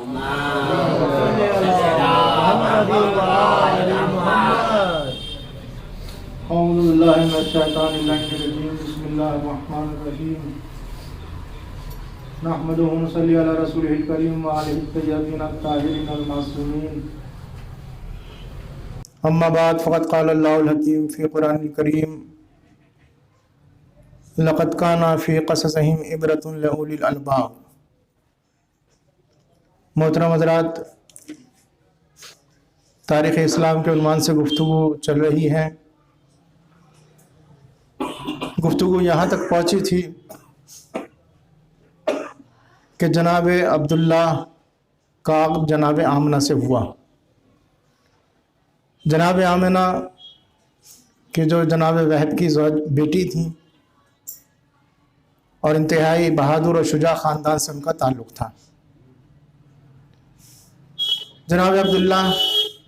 أعوذ بالله من الشيطان الرجيم بسم الله الرحمن الرحيم نحمده ونصلي على رسوله الكريم وعلى الطيبين الطاهرين المعصومين أما بعد فقد قال الله الحكيم في القرآن الكريم لقد كان في قصصهم عبرة لأولي الألباب. محترم حضرات، تاریخ اسلام کے عنوان سے گفتگو چل رہی ہے. گفتگو یہاں تک پہنچی تھی کہ جناب عبداللہ کا عقد جناب آمنہ سے ہوا. جناب آمنہ کی جو جناب وہب کی بیٹی تھی اور انتہائی بہادر اور شجاع خاندان سے ان کا تعلق تھا. جناب عبداللہ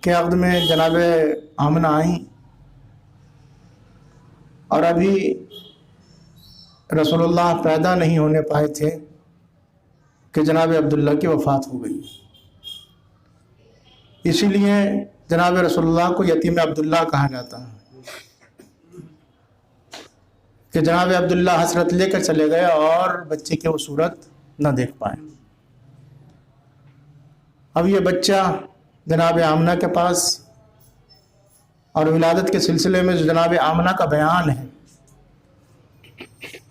کے عقد میں جناب آمنہ آئیں اور ابھی رسول اللہ پیدا نہیں ہونے پائے تھے کہ جناب عبداللہ کی وفات ہو گئی. اسی لیے جناب رسول اللہ کو یتیم عبداللہ کہا جاتا ہے کہ جناب عبداللہ حسرت لے کر چلے گئے اور بچے کی وہ صورت نہ دیکھ پائے. اب یہ بچہ جناب آمنہ کے پاس، اور ولادت کے سلسلے میں جو جناب آمنہ کا بیان ہے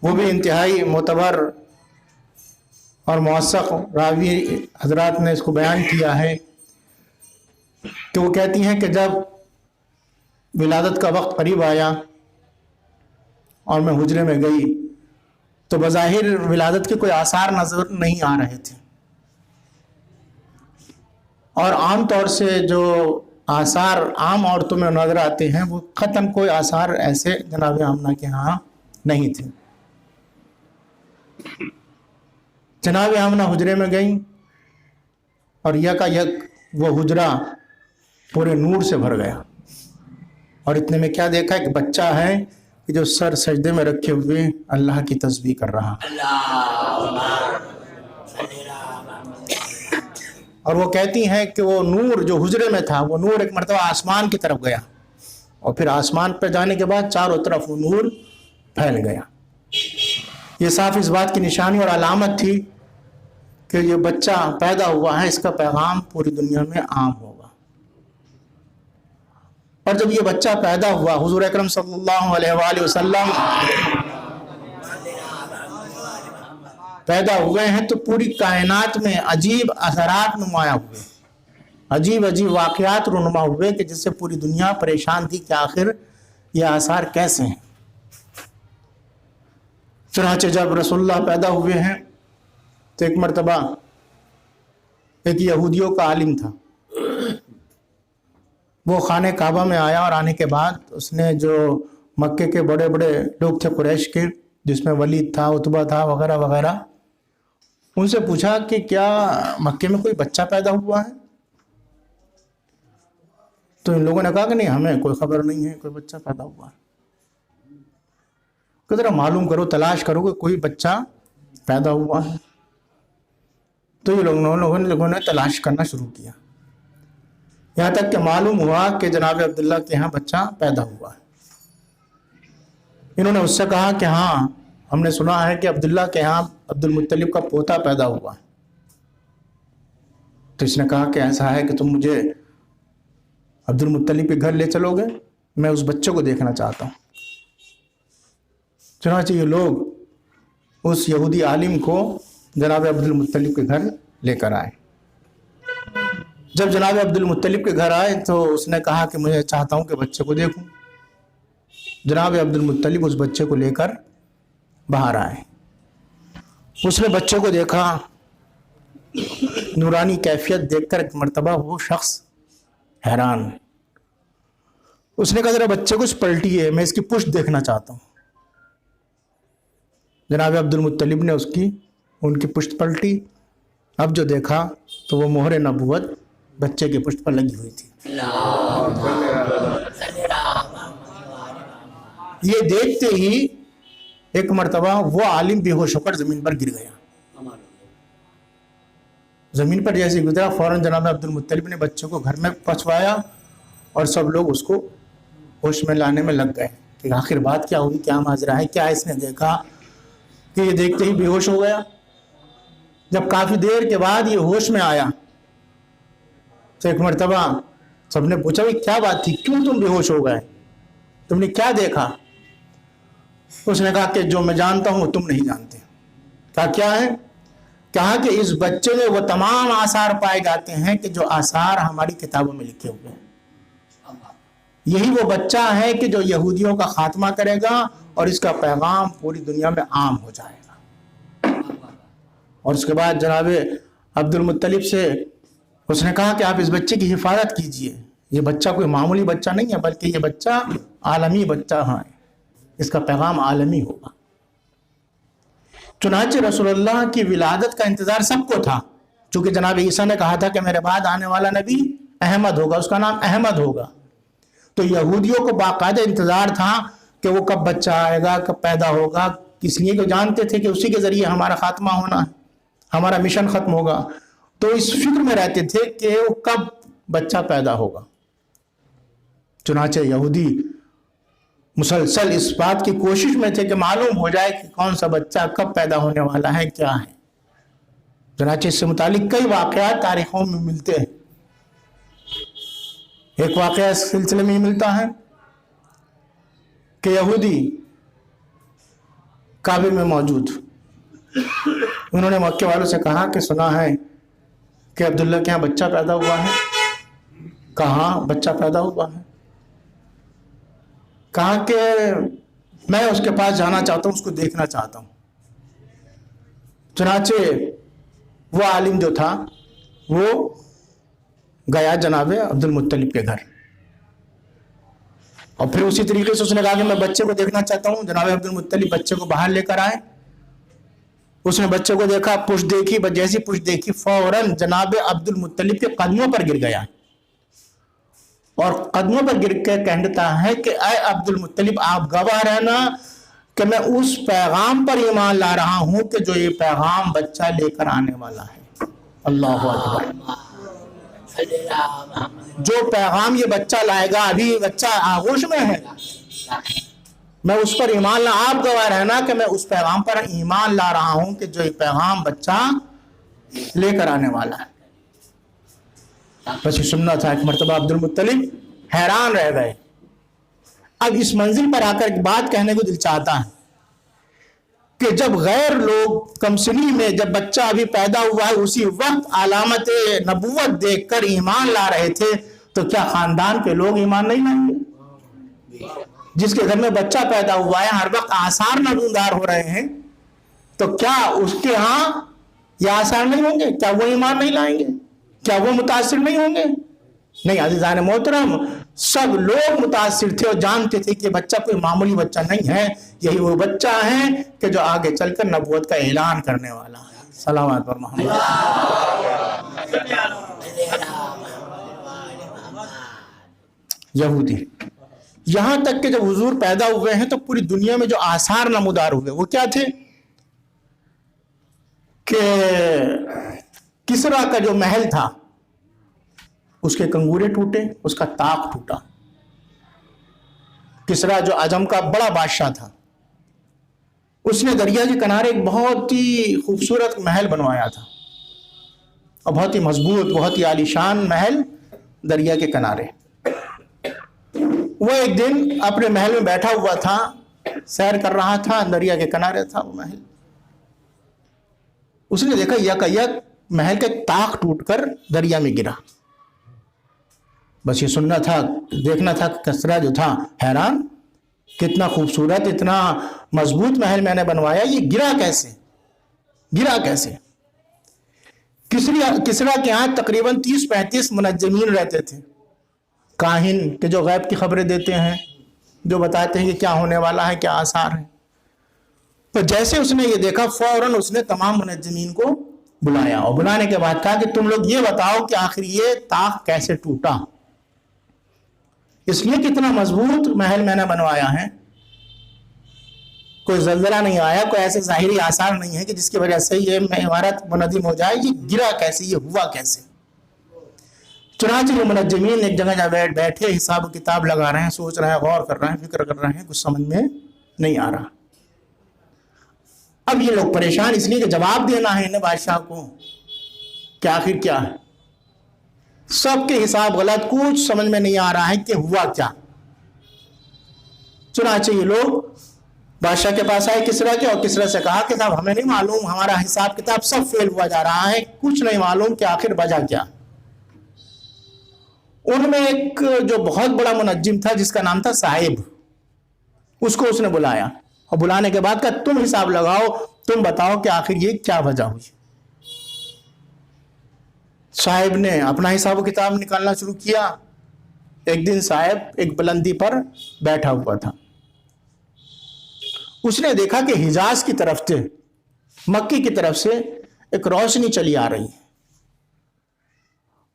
وہ بھی انتہائی معتبر اور موثق راوی حضرات نے اس کو بیان کیا ہے کہ وہ کہتی ہیں کہ جب ولادت کا وقت قریب آیا اور میں حجرے میں گئی تو بظاہر ولادت کے کوئی آثار نظر نہیں آ رہے تھے، اور عام طور سے جو آثار عام عورتوں میں نظر آتے ہیں وہ ختم کوئی آثار ایسے جناب آمنہ کے ہاں نہیں تھے. جناب آمنہ حجرے میں گئیں اور یکا یک وہ حجرہ پورے نور سے بھر گیا، اور اتنے میں کیا دیکھا کہ بچہ ہے کہ جو سر سجدے میں رکھے ہوئے اللہ کی تسبیح کر رہا. اور وہ کہتی ہیں کہ وہ نور جو حجرے میں تھا وہ نور ایک مرتبہ آسمان کی طرف گیا، اور پھر آسمان پہ جانے کے بعد چاروں طرف وہ نور پھیل گیا. یہ صاف اس بات کی نشانی اور علامت تھی کہ یہ بچہ پیدا ہوا ہے، اس کا پیغام پوری دنیا میں عام ہوگا. اور جب یہ بچہ پیدا ہوا، حضور اکرم صلی اللہ علیہ وآلہ وسلم پیدا ہوئے ہیں تو پوری کائنات میں عجیب اثرات نمایاں ہوئے، عجیب واقعات رونما ہوئے کہ جس سے پوری دنیا پریشان تھی کہ آخر یہ آثار کیسے ہیں. چنانچہ جب رسول اللہ پیدا ہوئے ہیں تو ایک مرتبہ ایک یہودیوں کا عالم تھا، وہ خانہ کعبہ میں آیا، اور آنے کے بعد اس نے جو مکے کے بڑے بڑے لوگ تھے قریش کے، جس میں ولید تھا، عتبہ تھا، وغیرہ وغیرہ، ان سے پوچھا کہ کیا مکے میں کوئی بچہ پیدا ہوا ہے؟ تو ان لوگوں نے کہا کہ نہیں، ہمیں کوئی خبر نہیں ہے کوئی بچہ پیدا ہوا ہے. کہ ذرا معلوم کرو، تلاش کرو کہ کوئی بچہ پیدا ہوا ہے. تو یہ لوگوں نے تلاش کرنا شروع کیا، یہاں تک کہ معلوم ہوا کہ جناب عبداللہ کے ہاں بچہ پیدا ہوا ہے. انہوں نے اس سے کہا کہ ہاں، ہم نے سنا ہے کہ عبداللہ کے ہاں عبد المطلب کا پوتا پیدا ہوا ہے. تو اس نے کہا کہ ایسا ہے کہ تم مجھے عبد المطلب کے گھر لے چلو گے، میں اس بچے کو دیکھنا چاہتا ہوں. چنانچہ یہ لوگ اس یہودی عالم کو جناب عبد المطلب کے گھر لے کر آئے. جب جناب عبد المطلب کے گھر آئے تو اس نے کہا کہ مجھے چاہتا ہوں کہ بچے کو دیکھوں. جناب عبد المطلب اس بچے کو لے کر باہر آئے. اس نے بچے کو دیکھا، نورانی کیفیت دیکھ کر ایک مرتبہ وہ شخص حیران. اس نے کہا ذرا بچے کو پلٹیے، میں اس کی پشت دیکھنا چاہتا ہوں. جناب عبد المطلب نے ان کی پشت پلٹی. اب جو دیکھا تو وہ مہر نبوت بچے کی پشت پر لگی ہوئی تھی. یہ دیکھتے ہی ایک مرتبہ وہ عالم بے ہوش ہو کر زمین پر گر گیا. زمین پر جیسے گزرا فوراً جناب عبد المطلب نے بچے کو گھر میں پہنچوایا اور سب لوگ اس کو ہوش میں لانے میں لگ گئے کہ آخر بات کیا ہوئی, کیا ماجرا ہے, کیا اس نے دیکھا کہ یہ دیکھتے ہی بے ہوش ہو گیا. جب کافی دیر کے بعد یہ ہوش میں آیا تو ایک مرتبہ سب نے پوچھا کہ کیا بات تھی, کیوں تم بے ہوش ہو گئے, تم نے کیا دیکھا؟ اس نے کہا کہ جو میں جانتا ہوں تم نہیں جانتے. کہا کیا ہے؟ کہا کہ اس بچے میں وہ تمام آثار پائے جاتے ہیں کہ جو آثار ہماری کتابوں میں لکھے ہوئے ہیں. یہی وہ بچہ ہے کہ جو یہودیوں کا خاتمہ کرے گا اور اس کا پیغام پوری دنیا میں عام ہو جائے گا. اور اس کے بعد جناب عبد المطلب سے اس نے کہا کہ آپ اس بچے کی حفاظت کیجئے, یہ بچہ کوئی معمولی بچہ نہیں ہے بلکہ یہ بچہ عالمی بچہ ہے, اس کا پیغام عالمی ہوگا. چنانچہ رسول اللہ کی ولادت کا انتظار سب کو تھا, چونکہ جناب عیسیٰ نے کہا تھا کہ میرے بعد آنے والا نبی احمد ہوگا, اس کا نام احمد ہوگا. تو یہودیوں کو باقاعدہ انتظار تھا کہ وہ کب بچہ آئے گا, کب پیدا ہوگا, اس لیے کہ جانتے تھے کہ اسی کے ذریعے ہمارا خاتمہ ہونا ہے, ہمارا مشن ختم ہوگا. تو اس فکر میں رہتے تھے کہ وہ کب بچہ پیدا ہوگا. چنانچہ یہودی مسلسل اس بات کی کوشش میں تھے کہ معلوم ہو جائے کہ کون سا بچہ کب پیدا ہونے والا ہے, کیا ہے. چنانچہ اس سے متعلق کئی واقعات تاریخوں میں ملتے ہیں. ایک واقعہ اس سلسلے میں ملتا ہے کہ یہودی کعبے میں موجود, انہوں نے مکے والوں سے کہا کہ سنا ہے کہ عبداللہ کے یہاں بچہ پیدا ہوا ہے. کہاں بچہ پیدا ہوا ہے؟ کہا کہ میں اس کے پاس جانا چاہتا ہوں, اس کو دیکھنا چاہتا ہوں. چنانچہ وہ عالم جو تھا وہ گیا جناب عبد المطلب کے گھر, اور پھر اسی طریقے سے اس نے کہا کہ میں بچے کو دیکھنا چاہتا ہوں. جناب عبد المطلب بچے کو باہر لے کر آئے. اس نے بچے کو دیکھا, پشت دیکھی, جیسی پشت دیکھی فوراً جناب عبد المطلب کے قدموں پر گر گیا, اور قدموں پر گر کے کہتا ہے کہ اے عبد المطلب آپ گواہ رہنا کہ میں اس پیغام پر ایمان لا رہا ہوں کہ جو یہ پیغام بچہ لے کر آنے والا ہے. اللہ اکبر. جو پیغام یہ بچہ لائے گا, ابھی بچہ آغوش میں ہے, میں اس پر ایمان لا, آپ گواہ رہنا کہ میں اس پیغام پر ایمان لا رہا ہوں کہ جو یہ پیغام بچہ لے کر آنے والا ہے. بس یہ سننا تھا. ایک مرتبہ عبد المطلب حیران رہ گئے. اب اس منزل پر آ کر ایک بات کہنے کو دل چاہتا ہے کہ جب غیر لوگ کمسنی میں جب بچہ ابھی پیدا ہوا ہے اسی وقت علامت نبوت دیکھ کر ایمان لا رہے تھے, تو کیا خاندان کے لوگ ایمان نہیں لائیں گے؟ جس کے گھر میں بچہ پیدا ہوا ہے, ہر وقت آثار نمودار ہو رہے ہیں, تو کیا اس کے ہاں یہ آثار نہیں ہوں گے؟ کیا وہ ایمان نہیں لائیں گے؟ کیا وہ متاثر نہیں ہوں گے؟ نہیں عزیزان محترم, سب لوگ متاثر تھے اور جانتے تھے کہ بچہ کوئی معمولی بچہ نہیں ہے, یہی وہ بچہ ہے کہ جو آگے چل کر نبوت کا اعلان کرنے والا ہے. صلوات پر محمد. یہودی یہاں تک کہ جب حضور پیدا ہوئے ہیں تو پوری دنیا میں جو آثار نمودار ہوئے وہ کیا تھے کہ کسرا کا جو محل تھا اس کے کنگورے ٹوٹے, اس کا طاق ٹوٹا. کسرا جو عجم کا بڑا بادشاہ تھا, اس نے دریا کے کنارے ایک بہت ہی خوبصورت محل بنوایا تھا, اور بہت ہی مضبوط, بہت ہی عالیشان محل دریا کے کنارے. وہ ایک دن اپنے محل میں بیٹھا ہوا تھا, سیر کر رہا تھا, دریا کے کنارے تھا وہ محل. اس نے دیکھا یک محل کا طاق ٹوٹ کر دریا میں گرا. بس یہ سننا تھا, دیکھنا تھا. کسرا جو تھا حیران, کتنا خوبصورت, اتنا مضبوط محل میں نے بنوایا, یہ گرا کیسے؟ کسرا کے ہاں تقریباً 30-35 منجمین رہتے تھے, کاہن کہ جو غیب کی خبریں دیتے ہیں, جو بتاتے ہیں کہ کیا ہونے والا ہے, کیا آثار ہیں. تو جیسے اس نے یہ دیکھا فوراً اس نے تمام منجمین کو بلایا, اور بلانے کے بعد کہا کہ تم لوگ یہ بتاؤ کہ آخر یہ طاق کیسے ٹوٹا, اس لیے کتنا مضبوط محل میں نے بنوایا ہے. کوئی زلزلہ نہیں آیا, کوئی ایسے ظاہری آثار نہیں ہے کہ جس کی وجہ سے یہ عمارت منہدم ہو جائے. یہ گرا کیسے, یہ ہوا کیسے؟ چنانچہ یہ منجمین ایک جگہ بیٹھے حساب و کتاب لگا رہے ہیں, سوچ رہے ہیں, غور کر رہے ہیں, فکر کر رہے ہیں, کچھ سمجھ میں نہیں آ رہا. اب یہ لوگ پریشان اس لیے کہ جواب دینا ہے انہیں بادشاہ کو کہ آخر کیا ہے. سب کے حساب غلط, کچھ سمجھ میں نہیں آ رہا ہے کہ ہوا کیا. چنانچہ یہ لوگ بادشاہ کے پاس آئے کسرا کے, اور کسرا سے کہا کہ صاحب ہمیں نہیں معلوم, ہمارا حساب کتاب سب فیل ہوا جا رہا ہے, کچھ نہیں معلوم کہ آخر وجہ کیا. ان میں ایک جو بہت بڑا منجم تھا جس کا نام تھا صاحب, اس کو اس نے بلایا, اور بلانے کے بعد کہا تم حساب لگاؤ, تم بتاؤ کہ آخر یہ کیا وجہ ہوئی. صاحب نے اپنا حساب و کتاب نکالنا شروع کیا. ایک دن صاحب ایک بلندی پر بیٹھا ہوا تھا. اس نے دیکھا کہ حجاز کی طرف سے, مکی کی طرف سے ایک روشنی چلی آ رہی ہے,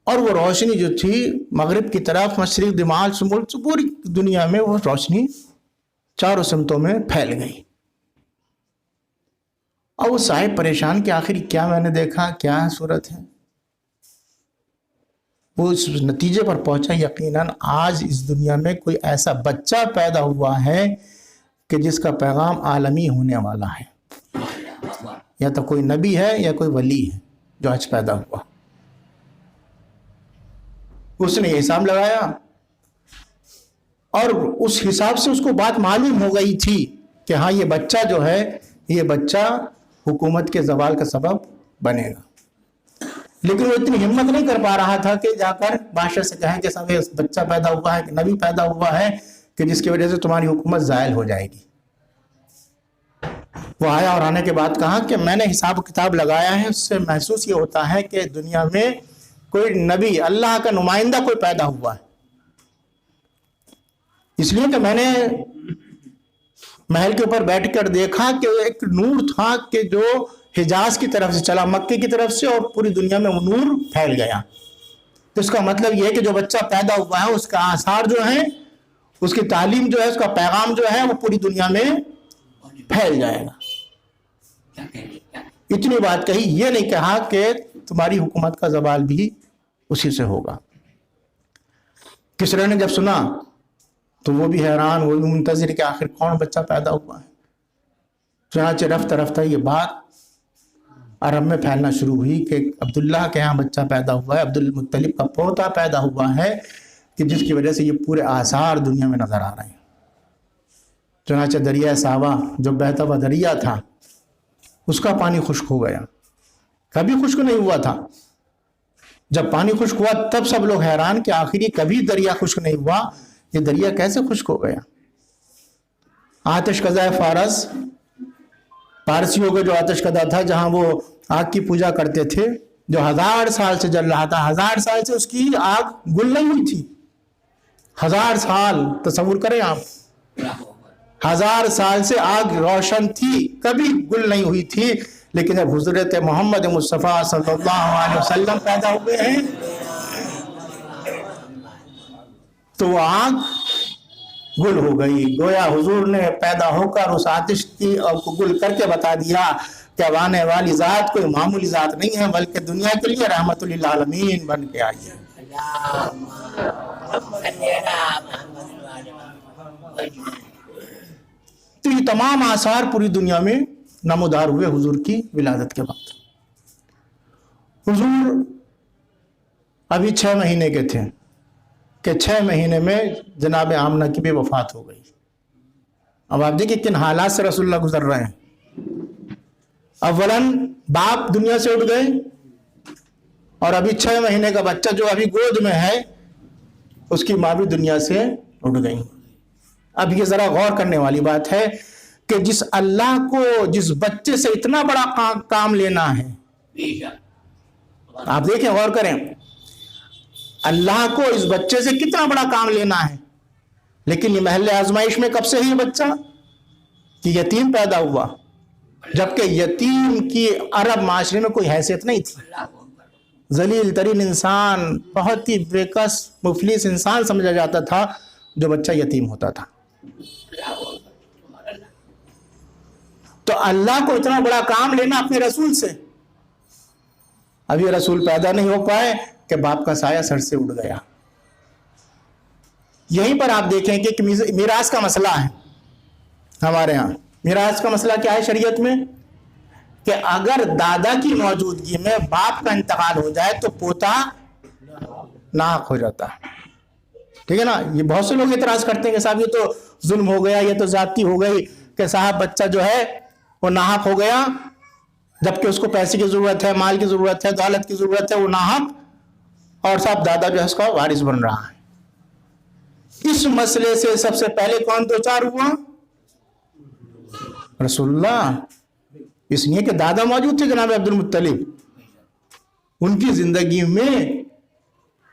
اور وہ روشنی جو تھی مغرب کی طرف, مشرق دمال شمال, پوری دنیا میں وہ روشنی چاروں سمتوں میں پھیل گئی. اور وہ صاحب پریشان کہ آخر کیا میں نے دیکھا, کیا صورت ہے. وہ اس نتیجے پر پہنچا یقیناً آج اس دنیا میں کوئی ایسا بچہ پیدا ہوا ہے کہ جس کا پیغام عالمی ہونے والا ہے. یا تو کوئی نبی ہے یا کوئی ولی ہے جو آج پیدا ہوا. اس نے یہ حساب لگایا, اور اس حساب سے اس کو بات معلوم ہو گئی تھی کہ ہاں یہ بچہ جو ہے, یہ بچہ حکومت کے زوال کا سبب بنے گا. لیکن وہ اتنی ہمت نہیں کر پا رہا تھا کہ جا کر بادشاہ سے کہیں کہ صاحب بچہ پیدا ہوا ہے, کہ نبی پیدا ہوا ہے کہ جس کی وجہ سے تمہاری حکومت زائل ہو جائے گی. وہ آیا اور آنے کے بعد کہا کہ میں نے حساب و کتاب لگایا ہے, اس سے محسوس یہ ہوتا ہے کہ دنیا میں کوئی نبی, اللہ کا نمائندہ کوئی پیدا ہوا ہے. اس لیے کہ میں نے محل کے اوپر بیٹھ کر دیکھا کہ ایک نور تھا کہ جو حجاز کی طرف سے چلا, مکے کی طرف سے, اور پوری دنیا میں وہ نور پھیل گیا. تو اس کا مطلب یہ ہے کہ جو بچہ پیدا ہوا ہے اس کا آثار جو ہیں, اس کی تعلیم جو ہے, اس کا پیغام جو ہے, وہ پوری دنیا میں پھیل جائے گا. اتنی بات کہی, یہ نہیں کہا کہ تمہاری حکومت کا زوال بھی اسی سے ہوگا. کسرا نے جب سنا تو وہ بھی حیران, وہ بھی منتظر کہ آخر کون بچہ پیدا ہوا ہے. چنانچہ رفتہ رفتہ یہ بات عرب میں پھیلنا شروع ہوئی کہ عبداللہ کے یہاں بچہ پیدا ہوا ہے, عبد المطلب کا پوتا پیدا ہوا ہے, کہ جس کی وجہ سے یہ پورے آثار دنیا میں نظر آ رہے ہیں. چنانچہ دریا صحابہ جو بہتا ہوا دریا تھا, اس کا پانی خشک ہو گیا. کبھی خشک نہیں ہوا تھا. جب پانی خشک ہوا تب سب لوگ حیران کہ آخر یہ کبھی دریا خشک نہیں ہوا, یہ دریا کیسے خشک ہو گیا. آتش قضاء فارس, پارسیوں کا جو آتش قضا تھا, جہاں وہ آگ کی پوجا کرتے تھے, جو 1000 سال سے جل رہا تھا, 1000 سال سے اس کی آگ گل نہیں ہوئی تھی. 1000 سال تصور کریں آپ, 1000 سال سے آگ روشن تھی, کبھی گل نہیں ہوئی تھی. لیکن جب حضرت محمد مصطفیٰ صلی اللہ علیہ وسلم پیدا ہوئے ہیں تو وہ آگ گل ہو گئی. گویا حضور نے پیدا ہو کر اس آتش کی کو گل کر کے بتا دیا کہ اب آنے والی ذات کوئی معمولی ذات نہیں ہے, بلکہ دنیا کے لیے رحمت للعالمین بن کے آئی ہے. تو یہ تمام آثار پوری دنیا میں نمودار ہوئے حضور کی ولادت کے بعد. حضور ابھی 6 مہینے کے تھے کہ 6 مہینے میں جناب آمنہ کی بھی وفات ہو گئی. اب آپ دیکھیں کن حالات سے رسول اللہ گزر رہے ہیں. اولاً باپ دنیا سے اٹھ گئے, اور ابھی 6 مہینے کا بچہ جو ابھی گود میں ہے اس کی ماں بھی دنیا سے اٹھ گئی. اب یہ ذرا غور کرنے والی بات ہے کہ جس اللہ کو جس بچے سے اتنا بڑا کام لینا ہے, آپ دیکھیں غور کریں, اللہ کو اس بچے سے کتنا بڑا کام لینا ہے, لیکن یہ محل آزمائش میں کب سے ہے یہ بچہ کہ یتیم پیدا ہوا, جبکہ یتیم کی عرب معاشرے میں کوئی حیثیت نہیں تھی. ذلیل ترین انسان, بہت ہی بےکس مفلس انسان سمجھا جاتا تھا جو بچہ یتیم ہوتا تھا. تو اللہ کو اتنا بڑا کام لینا اپنے رسول سے. ابھی رسول پیدا نہیں ہو پائے کہ باپ کا سایہ سر سے اڑ گیا. یہیں پر آپ دیکھیں کہ میراث کا مسئلہ ہے ہمارے ہاں. میراث کا مسئلہ کیا ہے شریعت میں؟ کہ اگر دادا کی موجودگی میں باپ کا انتقال ہو جائے تو پوتا ناحق ہو جاتا ہے. ٹھیک ہے نا. یہ بہت سے لوگ اعتراض کرتے ہیں کہ صاحب یہ تو ظلم ہو گیا, یہ تو زیادتی ہو گئی کہ صاحب بچہ جو ہے وہ ناحق ہو گیا, جبکہ اس کو پیسے کی ضرورت ہے, مال کی ضرورت ہے, دولت کی ضرورت ہے, وہ ناحق, اور صاحب دادا جو ہے اس کا وارث بن رہا ہے. اس مسئلے سے سب سے پہلے کون دو چار ہوا؟ رسول اللہ. اس لیے کہ دادا موجود تھے جناب عبد المطلب, ان کی زندگی میں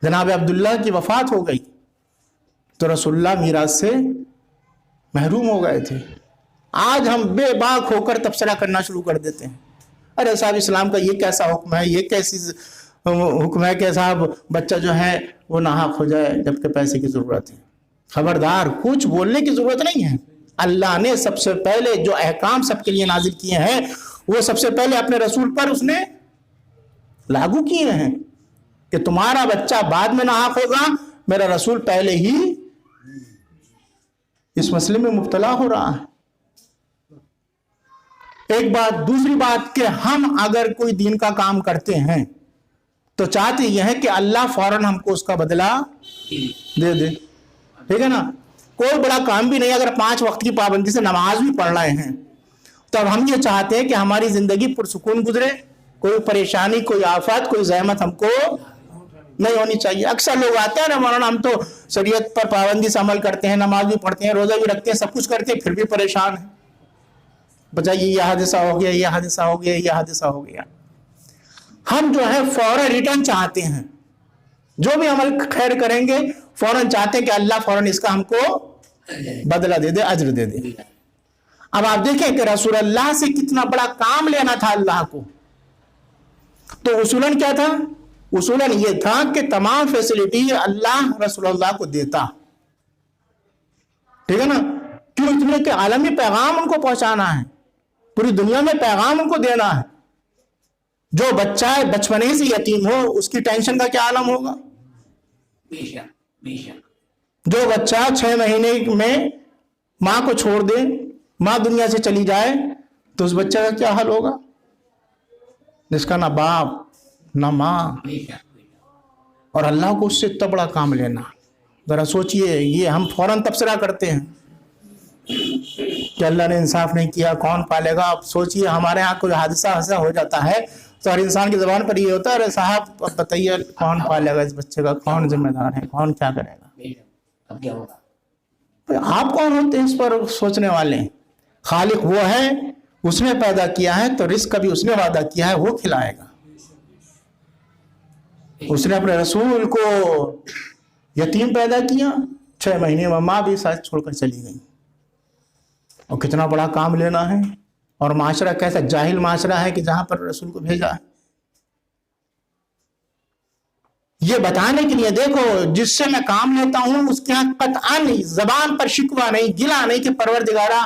جناب عبداللہ کی وفات ہو گئی تو رسول اللہ میراث سے محروم ہو گئے تھے. آج ہم بے باک ہو کر تبصرہ کرنا شروع کر دیتے ہیں, ارے صاحب اسلام کا یہ کیسا حکم ہے, یہ کیسی حکم ہے کہ صاحب بچہ جو ہے وہ ناحق ہو جائے جبکہ پیسے کی ضرورت ہے. خبردار, کچھ بولنے کی ضرورت نہیں ہے. اللہ نے سب سے پہلے جو احکام سب کے لیے نازل کیے ہیں وہ سب سے پہلے اپنے رسول پر اس نے لاگو کیے ہیں کہ تمہارا بچہ بعد میں ناحق ہوگا, میرا رسول پہلے ہی اس مسئلے میں مبتلا ہو رہا ہے. ایک بات. دوسری بات کہ ہم اگر کوئی دین کا کام کرتے ہیں تو چاہتے یہ ہے کہ اللہ فوراً ہم کو اس کا بدلہ دے دے. ٹھیک ہے نا. کوئی بڑا کام بھی نہیں, اگر 5 وقت کی پابندی سے نماز بھی پڑھ رہے ہیں تو اب ہم یہ چاہتے ہیں کہ ہماری زندگی پرسکون گزرے, کوئی پریشانی, کوئی آفت, کوئی زحمت ہم کو نہیں ہونی چاہیے. اکثر لوگ آتے ہیں نا مولانا ہم تو شریعت پر پابندی سے عمل کرتے ہیں, نماز بھی پڑھتے ہیں, روزہ بھی رکھتے ہیں, سب کچھ کرتے ہیں, پھر بھی پریشان ہیں. بجائے یہ حادثہ ہو گیا, یہ حادثہ ہو گیا, یہ حادثہ ہو گیا. ہم جو ہے فوراً ریٹرن چاہتے ہیں, جو بھی عمل خیر کریں گے فوراً چاہتے ہیں کہ اللہ فوراً اس کا ہم کو بدلہ دے دے, اجر دے دے. اب آپ دیکھیں کہ رسول اللہ سے کتنا بڑا کام لینا تھا اللہ کو, تو اصولاً کیا تھا؟ اصولاً یہ تھا کہ تمام فیسلٹی اللہ رسول اللہ کو دیتا. ٹھیک ہے نا. کیوں؟ اس لیے کہ عالمی پیغام ان کو پہنچانا ہے, پوری دنیا میں پیغام ان کو دینا ہے. جو بچہ بچپنے سے یتیم ہو اس کی ٹینشن کا کیا عالم ہوگا؟ جو بچہ 6 مہینے میں ماں کو چھوڑ دے, ماں دنیا سے چلی جائے, تو اس بچے کا کیا حال ہوگا جس کا نہ باپ نہ ماں, اور اللہ کو اس سے اتنا بڑا کام لینا. ذرا سوچئے, یہ ہم فوراً تبصرہ کرتے ہیں کہ اللہ نے انصاف نہیں کیا, کون پالے گا. اب سوچئے ہمارے ہاں کوئی حادثہ ایسا ہو جاتا ہے تو ہر انسان کی زبان پر یہ ہوتا ہے, ارے صاحب اب بتائیے کون پالے گا اس بچے کا, کون ذمہ دار ہے, کون کیا کرے گا, اب کیا ہوگا. آپ کون ہوتے ہیں اس پر سوچنے والے؟ خالق وہ ہے, اس نے پیدا کیا ہے تو رزق بھی اس نے وعدہ کیا ہے وہ کھلائے گا. اس نے اپنے رسول کو یتیم پیدا کیا, 6 مہینے میں ماں بھی ساتھ چھوڑ کر چلی گئی. اور کتنا بڑا کام لینا ہے, اور معاشرہ کیسا جاہل معاشرہ ہے کہ جہاں پر رسول کو بھیجا ہے. یہ بتانے کے لیے دیکھو جس سے میں کام لیتا ہوں اس کے یہاں قطعاً زبان پر شکوہ نہیں, گلہ نہیں کہ پروردگارہ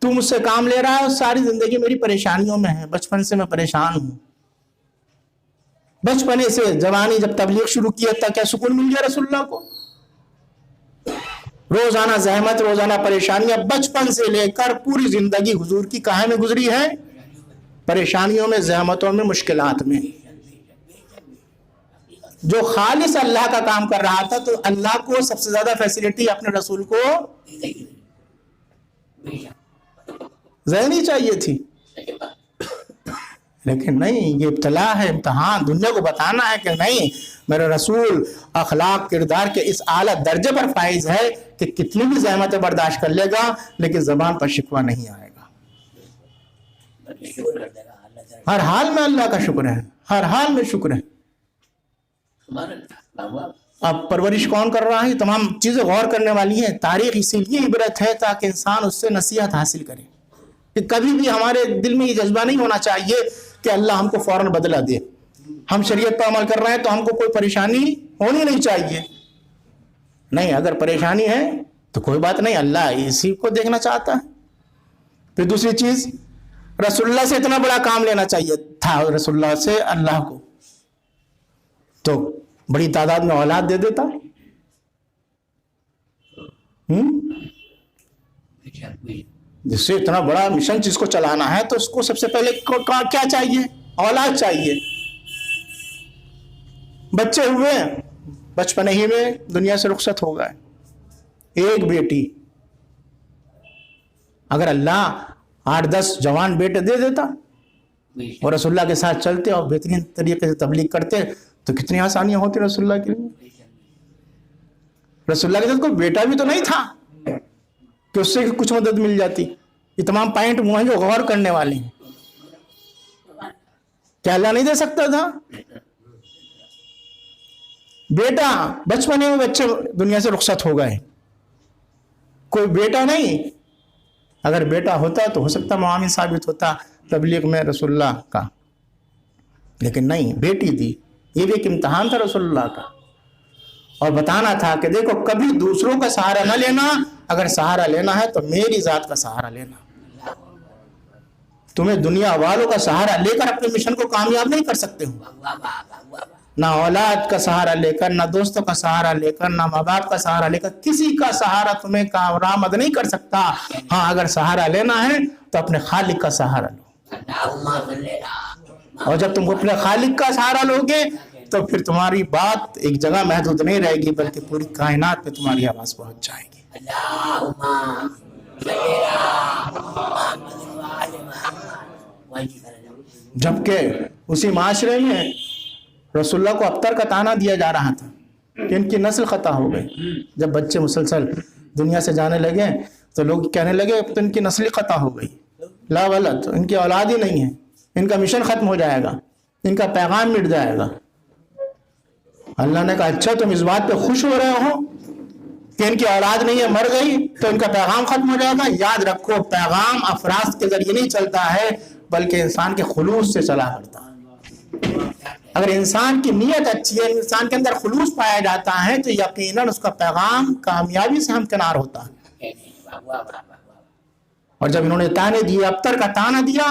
تو مجھ سے کام لے رہا ہے, ساری زندگی میری پریشانیوں میں ہے, بچپن سے میں پریشان ہوں. بچپنے سے جوانی جب تبلیغ شروع کیا تھا کیا سکون مل گیا رسول اللہ کو؟ روزانہ زحمت, روزانہ پریشانیاں, بچپن سے لے کر پوری زندگی حضور کی کہاں میں گزری ہے؟ پریشانیوں میں, زحمتوں میں, مشکلات میں. جو خالص اللہ کا کام کر رہا تھا تو اللہ کو سب سے زیادہ فیسلٹی اپنے رسول کو ذہنی چاہیے تھی, لیکن نہیں. یہ ابتلا ہے, امتحان, دنیا کو بتانا ہے کہ نہیں میرا رسول اخلاق کردار کے اس اعلیٰ درجے پر فائز ہے کہ کتنی بھی زحمتیں برداشت کر لے گا لیکن زبان پر شکوہ نہیں آئے گا. ہر حال میں اللہ کا شکر ہے, ہر حال میں شکر ہے. اب پرورش کون کر رہا ہے؟ تمام چیزیں غور کرنے والی ہیں. تاریخ اسی لیے عبرت ہے تاکہ انسان اس سے نصیحت حاصل کرے. کہ کبھی بھی ہمارے دل میں یہ جذبہ نہیں ہونا چاہیے کہ اللہ ہم کو فوراً بدلہ دے. ہم شریعت پر عمل کر رہے ہیں تو ہم کو کوئی پریشانی ہونی نہیں چاہیے. نہیں, اگر پریشانی ہے تو کوئی بات نہیں, اللہ اسی کو دیکھنا چاہتا ہے. پھر دوسری چیز, رسول اللہ سے اتنا بڑا کام لینا چاہیے تھا رسول اللہ سے اللہ کو، تو بڑی تعداد میں اولاد دے دیتا. جس سے اتنا بڑا مشن جس کو چلانا ہے تو اس کو سب سے پہلے کیا چاہیے؟ اولاد چاہیے. بچے ہوئے، بچپن ہی میں دنیا سے رخصت ہو گئے. ایک بیٹی، اگر اللہ 8-10 جوان بیٹے دے دیتا اور رسول اللہ کے ساتھ چلتے اور بہترین طریقے سے تبلیغ کرتے تو کتنی آسانیاں ہوتی رسول اللہ کے لیے. رسول اللہ کے ساتھ کوئی بیٹا بھی تو نہیں تھا کہ اس سے کچھ مدد مل جاتی. یہ تمام پوائنٹ وہ ہیں جو غور کرنے والے ہیں. کیا اللہ نہیں دے سکتا تھا؟ بیٹا، بچپنے میں بچے دنیا سے رخصت ہو گئے، کوئی بیٹا نہیں. اگر بیٹا ہوتا تو ہو سکتا معاون ثابت ہوتا تبلیغ میں رسول اللہ کا، لیکن نہیں، بیٹی تھی. یہ بھی ایک امتحان تھا رسول اللہ کا، اور بتانا تھا کہ دیکھو کبھی دوسروں کا سہارا نہ لینا، اگر سہارا لینا ہے تو میری ذات کا سہارا لینا. تمہیں دنیا والوں کا سہارا لے کر اپنے مشن کو کامیاب نہیں کر سکتے ہو. نہ اولاد کا سہارا لے کر، نہ دوستوں کا سہارا لے کر، نہ ماں باپ کا سہارا لے کر، کسی کا سہارا تمہیں کارآمد نہیں کر سکتا. ہاں، اگر سہارا لینا ہے تو اپنے خالق کا سہارا لو، اور جب تم اپنے خالق کا سہارا لو گے تو پھر تمہاری بات ایک جگہ محدود نہیں رہے گی، بلکہ پوری کائنات میں تمہاری آواز پہنچ جائے گی. جبکہ اسی معاشرے میں رسول اللہ کو ابتر کا طعنہ دیا جا رہا تھا کہ ان کی نسل خطا ہو گئی. جب بچے مسلسل دنیا سے جانے لگے تو لوگ کہنے لگے تو ان کی نسل خطا ہو گئی، لا ولد، ان کی اولاد ہی نہیں ہے، ان کا مشن ختم ہو جائے گا، ان کا پیغام مٹ جائے گا. اللہ نے کہا اچھا تم اس بات پہ خوش ہو رہے ہو کہ ان کی اولاد نہیں ہے، مر گئی تو ان کا پیغام ختم ہو جائے گا. یاد رکھو، پیغام افراد کے ذریعے نہیں چلتا ہے بلکہ انسان کے خلوص سے چلا کرتا ہے. اگر انسان کی نیت اچھی ہے، انسان کے اندر خلوص پایا جاتا ہے تو یقیناً اس کا پیغام کامیابی سے ہمکنار ہوتا ہے. اور جب انہوں نے طعنے دیے، ابتر کا طعنہ دیا،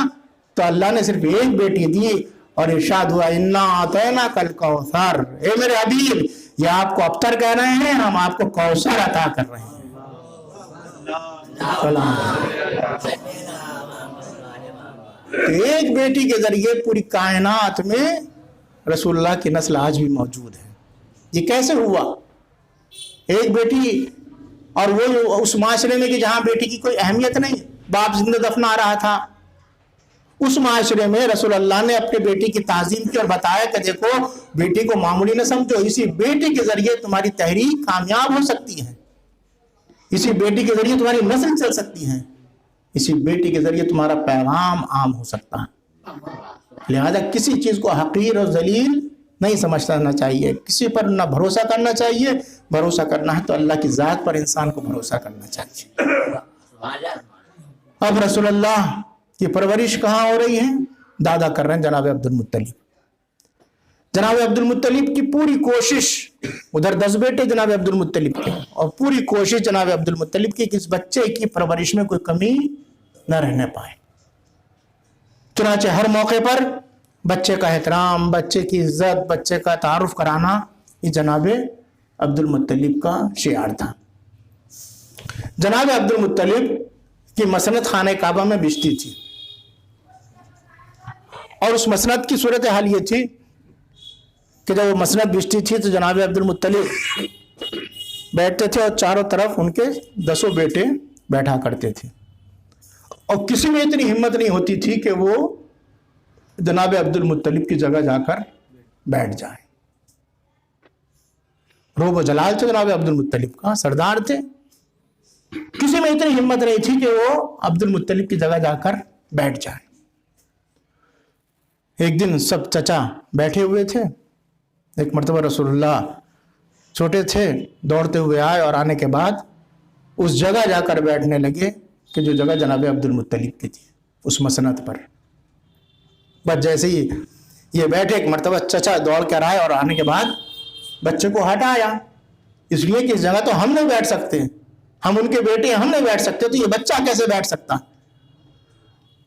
تو اللہ نے صرف ایک بیٹی دی اور ارشاد ہوا انا اعطیناک الکوثر. اے میرے حبیب، یہ آپ کو ابتر کہہ رہے ہیں، ہم آپ کو کوثر عطا کر رہے ہیں. ایک بیٹی کے ذریعے پوری کائنات میں رسول اللہ کی نسل آج بھی موجود ہے. یہ کیسے ہوا؟ ایک بیٹی، اور وہ اس معاشرے میں کہ جہاں بیٹی کی کوئی اہمیت نہیں، باپ زندہ دفن آ رہا تھا، اس معاشرے میں رسول اللہ نے اپنے بیٹی کی تعظیم کی اور بتایا کہ دیکھو بیٹی کو معمولی نہ سمجھو، اسی بیٹی کے ذریعے تمہاری تحریک کامیاب ہو سکتی ہے، اسی بیٹی کے ذریعے تمہاری نسل چل سکتی ہے، اسی بیٹی کے ذریعے تمہارا پیغام عام ہو سکتا ہے. لہذا کسی چیز کو حقیر اور ذلیل نہیں سمجھنا چاہیے، کسی پر نہ بھروسہ کرنا چاہیے. بھروسہ کرنا ہے تو اللہ کی ذات پر انسان کو بھروسہ کرنا چاہیے. اب رسول اللہ کی پرورش کہاں ہو رہی ہے؟ دادا کر رہے ہیں جناب عبد المطلب. جناب عبد المطلب کی پوری کوشش، ادھر 10 بیٹے جناب عبد المطلب کے، اور پوری کوشش جناب عبد المطلب کی کہ اس بچے کی پرورش میں کوئی کمی نہ رہنے پائے. چنانچہ ہر موقع پر بچے کا احترام، بچے کی عزت، بچے کا تعارف کرانا، یہ جناب عبد المطلب کا شعار تھا. جناب عبد المطلب کی مسند خانہ کعبہ میں بچتی تھی، اور اس مسند کی صورتحال یہ تھی کہ جب وہ مسند بچتی تھی تو جناب عبد المطلب بیٹھتے تھے اور چاروں طرف ان کے 10 بیٹے بیٹھا کرتے تھے، اور کسی میں اتنی ہمت نہیں ہوتی تھی کہ وہ جناب عبد المطلب کی جگہ جا کر بیٹھ جائیں. روب و جلال تھے جناب عبد المطلب کا، سردار تھے، کسی میں اتنی ہمت نہیں تھی کہ وہ عبد المطلب کی جگہ جا کر بیٹھ جائیں. ایک دن سب چچا بیٹھے ہوئے تھے. ایک مرتبہ رسول اللہ چھوٹے تھے، دوڑتے ہوئے آئے اور آنے کے بعد اس جگہ جا کر بیٹھنے لگے کہ جو جگہ جناب عبد المطلب کی تھی، اس مسند پر. بس جیسے ہی یہ بیٹھے، ایک مرتبہ چچا دوڑ کر آئے اور آنے کے بعد بچے کو ہٹایا، اس لیے کہ اس جگہ تو ہم نہیں بیٹھ سکتے، ہم ان کے بیٹے ہم نہیں بیٹھ سکتے، تو یہ بچہ کیسے بیٹھ سکتا.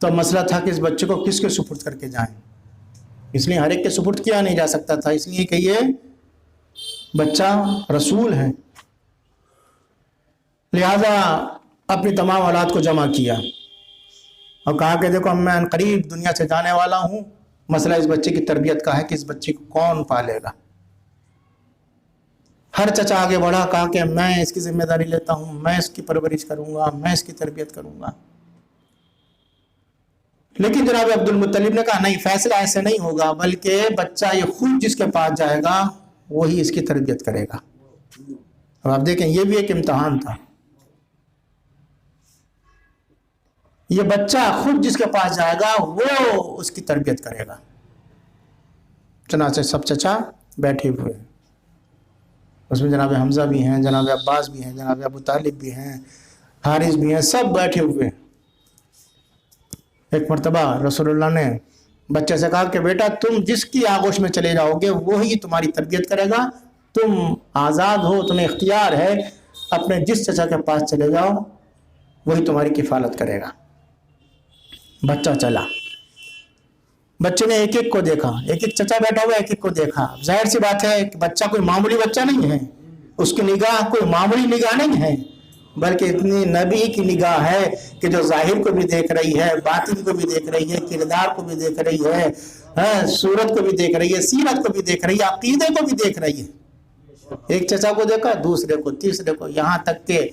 تو مسئلہ تھا کہ اس بچے کو کس کے سپرد کر کے جائیں، اس لیے ہر ایک کے سپرد کیا نہیں جا سکتا تھا، اس لیے کہ یہ بچہ رسول ہے، لہذا اپنی تمام اولاد کو جمع کیا اور کہا کہ دیکھو میں قریب دنیا سے جانے والا ہوں، مسئلہ اس بچے کی تربیت کا ہے کہ اس بچے کو کون پالے گا۔ ہر چچا آگے بڑھا، کہا کہ میں اس کی ذمہ داری لیتا ہوں، میں اس کی پرورش کروں گا، میں اس کی تربیت کروں گا۔ لیکن جناب عبد المطلب نے کہا نہیں، فیصلہ ایسے نہیں ہوگا، بلکہ بچہ یہ خود جس کے پاس جائے گا وہی اس کی تربیت کرے گا۔ اب آپ دیکھیں یہ بھی ایک امتحان تھا، یہ بچہ خود جس کے پاس جائے گا وہ اس کی تربیت کرے گا۔ چنانچہ سب چچا بیٹھے ہوئے ہیں، اس میں جناب حمزہ بھی ہیں، جناب عباس بھی ہیں، جناب ابو طالب بھی ہیں، حارث بھی ہیں، سب بیٹھے ہوئے ہیں۔ ایک مرتبہ رسول اللہ نے بچے سے کہا کہ بیٹا تم جس کی آغوش میں چلے جاؤ گے وہی تمہاری تربیت کرے گا، تم آزاد ہو، تمہیں اختیار ہے، اپنے جس چچا کے پاس چلے جاؤ وہی تمہاری کفالت کرے گا۔ بچہ چلا، بچے نے ایک ایک کو دیکھا، ایک ایک چچا بیٹھا ہوا ایک ایک کو دیکھا۔ ظاہر سی بات ہے کہ بچہ کوئی معمولی بچہ نہیں ہے، اس کی نگاہ کوئی معمولی نگاہ نہیں ہے، بلکہ اتنی نبی کی نگاہ ہے کہ جو ظاہر کو بھی دیکھ رہی ہے، باطن کو بھی دیکھ رہی ہے، کردار کو بھی دیکھ رہی ہے، صورت کو بھی دیکھ رہی ہے، سیرت کو بھی دیکھ رہی ہے، عقیدے کو بھی دیکھ رہی ہے۔ ایک چچا کو دیکھا، دوسرے کو، تیسرے کو، یہاں تک کہ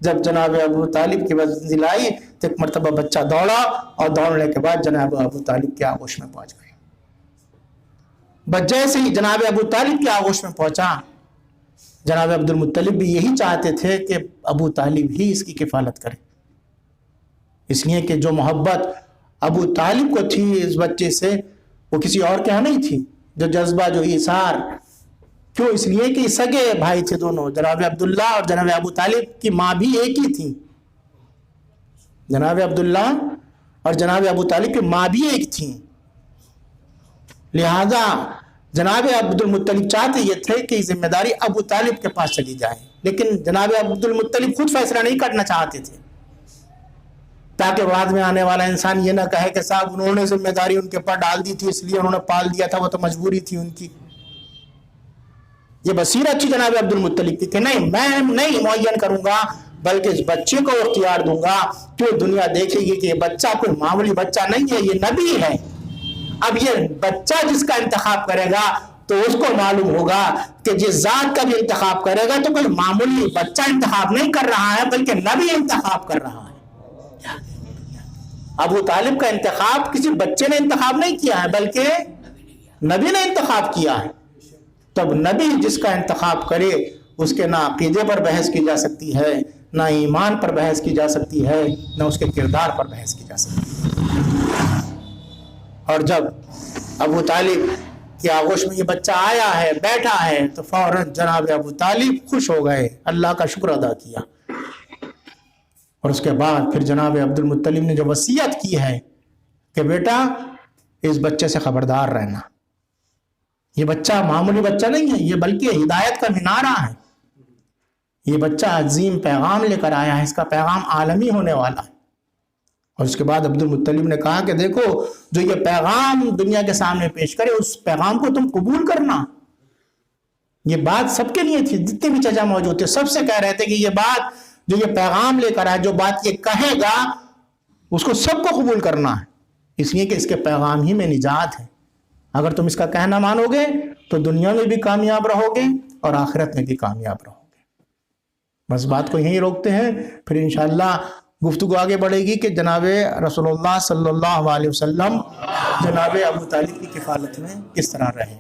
جب جناب ابو طالب کی منزل آئی تو ایک مرتبہ بچہ دوڑا اور دوڑنے کے بعد جناب ابو طالب کے آغوش میں پہنچ گئے۔ بس جیسے ہی جناب ابو طالب کے آغوش میں پہنچا، جناب عبد المطلب بھی یہی چاہتے تھے کہ ابو طالب ہی اس کی کفالت کرے، اس لیے کہ جو محبت ابو طالب کو تھی اس بچے سے وہ کسی اور کے ہاں نہیں تھی، جو جذبہ، جو ایثار، کیوں؟ اس لیے کہ سگے بھائی تھے دونوں، جناب عبداللہ اور جناب ابو طالب کی ماں بھی ایک ہی تھی، جناب عبداللہ اور جناب ابو طالب کی ماں بھی ایک تھی، لہذا جناب عبد المطلب چاہتے یہ تھے کہ ذمہ داری ابو طالب کے پاس چلی جائے، لیکن جناب عبد المطلب خود فیصلہ نہیں کرنا چاہتے تھے تاکہ بعد میں آنے والا انسان یہ نہ کہے کہ صاحب انہوں نے ذمہ داری ان کے پر ڈال دی تھی اس لیے انہوں نے پال دیا تھا، وہ تو مجبوری تھی ان کی۔ یہ بصیرت تھی جناب عبد المطلب کی کہ نہیں، میں نہیں معین کروں گا بلکہ اس بچے کو اختیار دوں گا، کہ دنیا دیکھے گی کہ یہ بچہ کوئی معمولی بچہ نہیں ہے، یہ نبی ہے۔ اب یہ بچہ جس کا انتخاب کرے گا تو اس کو معلوم ہوگا کہ جس ذات کا بھی انتخاب کرے گا تو کوئی معمولی بچہ انتخاب نہیں کر رہا ہے بلکہ نبی انتخاب کر رہا ہے۔ ابو طالب کا انتخاب کسی بچے نے انتخاب نہیں کیا ہے بلکہ نبی نے انتخاب کیا ہے۔ تب نبی جس کا انتخاب کرے اس کے نہ عقیدے پر بحث کی جا سکتی ہے، نہ ایمان پر بحث کی جا سکتی ہے، نہ اس کے کردار پر بحث کی جا سکتی ہے۔ اور جب ابو طالب کی آغوش میں یہ بچہ آیا ہے، بیٹھا ہے، تو فوراً جناب ابو طالب خوش ہو گئے، اللہ کا شکر ادا کیا، اور اس کے بعد پھر جناب عبد المطلب نے جو وصیت کی ہے کہ بیٹا اس بچے سے خبردار رہنا، یہ بچہ معمولی بچہ نہیں ہے، یہ بلکہ ہدایت کا مینارہ ہے، یہ بچہ عظیم پیغام لے کر آیا ہے، اس کا پیغام عالمی ہونے والا ہے۔ اور اس کے بعد عبد المطلب نے کہا کہ دیکھو جو یہ پیغام دنیا کے سامنے پیش کرے اس پیغام کو تم قبول کرنا۔ یہ بات سب کے لیے تھی، جتنے بھی چچا موجود تھے سب سے کہہ رہے تھے کہ یہ بات جو یہ پیغام لے کر آئے، جو بات یہ کہے گا اس کو سب کو قبول کرنا ہے، اس لیے کہ اس کے پیغام ہی میں نجات ہے۔ اگر تم اس کا کہنا مانو گے تو دنیا میں بھی کامیاب رہو گے اور آخرت میں بھی کامیاب رہو گے۔ بس بات کو یہیں روکتے ہیں، پھر انشاءاللہ گفتگو آگے بڑھے گی کہ جناب رسول اللہ صلی اللہ علیہ وسلم جناب ابو طالب کی کفالت میں کس طرح رہے۔